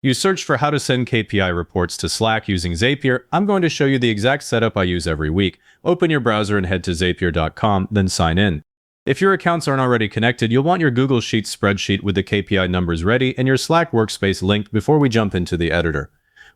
You searched for how to send KPI reports to Slack using Zapier. I'm going to show you the exact setup I use every week. Open your browser and head to zapier.com, then sign in. If your accounts aren't already connected, you'll want your Google Sheets spreadsheet with the KPI numbers ready and your Slack workspace linked before we jump into the editor.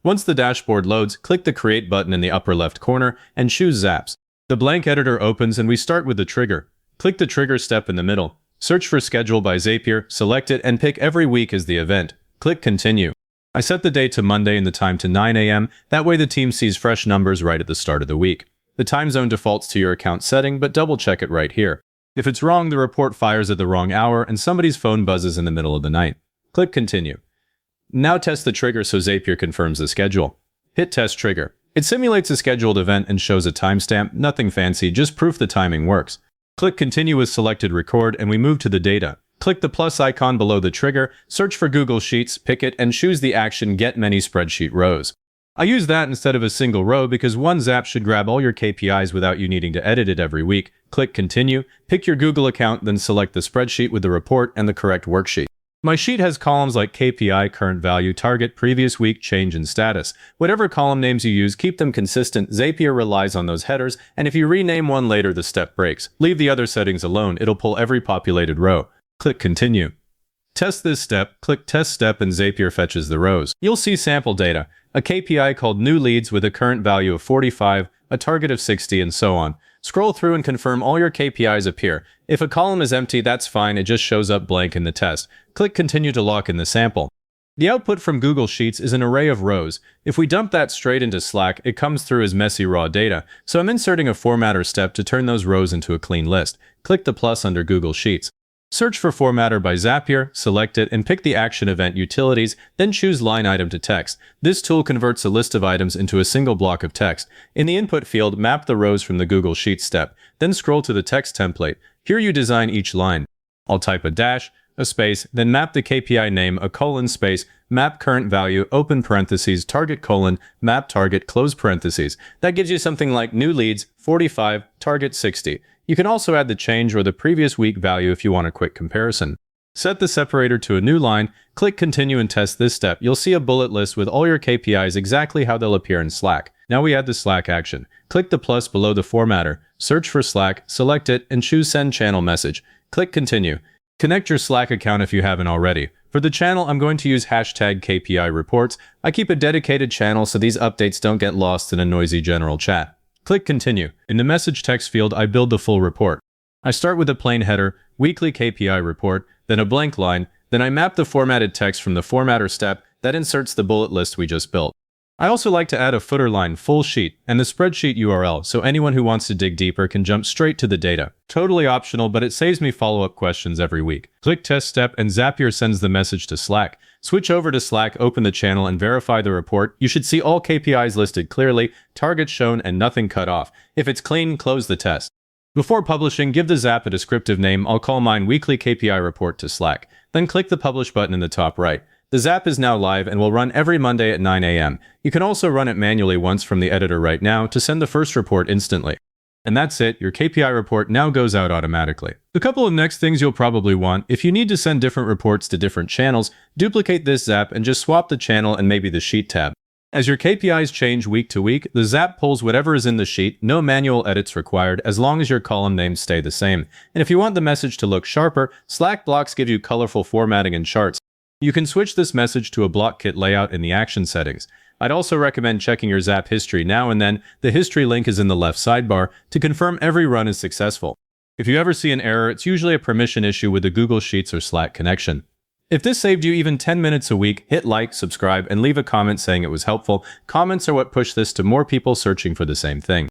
Once the dashboard loads, click the Create button in the upper left corner and choose Zaps. The blank editor opens and we start with the trigger. Click the trigger step in the middle. Search for Schedule by Zapier, select it, and pick every week as the event. Click Continue. I set the date to Monday and the time to 9 a.m. That way the team sees fresh numbers right at the start of the week. The time zone defaults to your account setting, but double check it right here. If it's wrong, the report fires at the wrong hour and somebody's phone buzzes in the middle of the night. Click Continue. Now test the trigger so Zapier confirms the schedule. Hit Test Trigger. It simulates a scheduled event and shows a timestamp, nothing fancy, just proof the timing works. Click Continue with selected record and we move to the data. Click the plus icon below the trigger, search for Google Sheets, pick it, and choose the action Get Many Spreadsheet Rows. I use that instead of a single row because one Zap should grab all your KPIs without you needing to edit it every week. Click Continue, pick your Google account, then select the spreadsheet with the report and the correct worksheet. My sheet has columns like KPI, current value, target, previous week, change, and status. Whatever column names you use, keep them consistent. Zapier relies on those headers, and if you rename one later, the step breaks. Leave the other settings alone. It'll pull every populated row. Click Continue. Test this step, click Test Step, and Zapier fetches the rows. You'll see sample data, a KPI called New Leads with a current value of 45, a target of 60, and so on. Scroll through and confirm all your KPIs appear. If a column is empty, that's fine, it just shows up blank in the test. Click Continue to lock in the sample. The output from Google Sheets is an array of rows. If we dump that straight into Slack, it comes through as messy raw data, so I'm inserting a formatter step to turn those rows into a clean list. Click the plus under Google Sheets. Search for Formatter by Zapier, select it, and pick the Action Event Utilities, then choose Line Item to Text. This tool converts a list of items into a single block of text. In the input field, map the rows from the Google Sheets step, then scroll to the text template. Here you design each line. I'll type a dash, a space, then map the KPI name, a colon space, map current value, open parentheses, target colon, map target, close parentheses. That gives you something like New Leads, 45, target 60. You can also add the change or the previous week value if you want a quick comparison. Set the separator to a new line, click Continue and test this step. You'll see a bullet list with all your KPIs exactly how they'll appear in Slack. Now we add the Slack action. Click the plus below the formatter, search for Slack, select it, and choose Send Channel Message. Click Continue. Connect your Slack account if you haven't already. For the channel, I'm going to use hashtag KPI reports. I keep a dedicated channel so these updates don't get lost in a noisy general chat. Click Continue. In the message text field, I build the full report. I start with a plain header, weekly KPI report, then a blank line, then I map the formatted text from the formatter step that inserts the bullet list we just built. I also like to add a footer line, full sheet, and the spreadsheet URL so anyone who wants to dig deeper can jump straight to the data. Totally optional, but it saves me follow-up questions every week. Click Test Step and Zapier sends the message to Slack. Switch over to Slack, open the channel, and verify the report. You should see all KPIs listed clearly, targets shown, and nothing cut off. If it's clean, close the test. Before publishing, give the Zap a descriptive name. I'll call mine Weekly KPI Report to Slack. Then click the Publish button in the top right. The Zap is now live and will run every Monday at 9 a.m. You can also run it manually once from the editor right now to send the first report instantly. And that's it, your KPI report now goes out automatically. A couple of next things you'll probably want: if you need to send different reports to different channels, duplicate this Zap and just swap the channel and maybe the sheet tab. As your KPIs change week to week, the Zap pulls whatever is in the sheet, no manual edits required as long as your column names stay the same. And if you want the message to look sharper, Slack blocks give you colorful formatting and charts. You can switch this message to a block kit layout in the action settings. I'd also recommend checking your Zap history now and then. The history link is in the left sidebar to confirm every run is successful. If you ever see an error, it's usually a permission issue with the Google Sheets or Slack connection. If this saved you even 10 minutes a week, hit like, subscribe, and leave a comment saying it was helpful. Comments are what push this to more people searching for the same thing.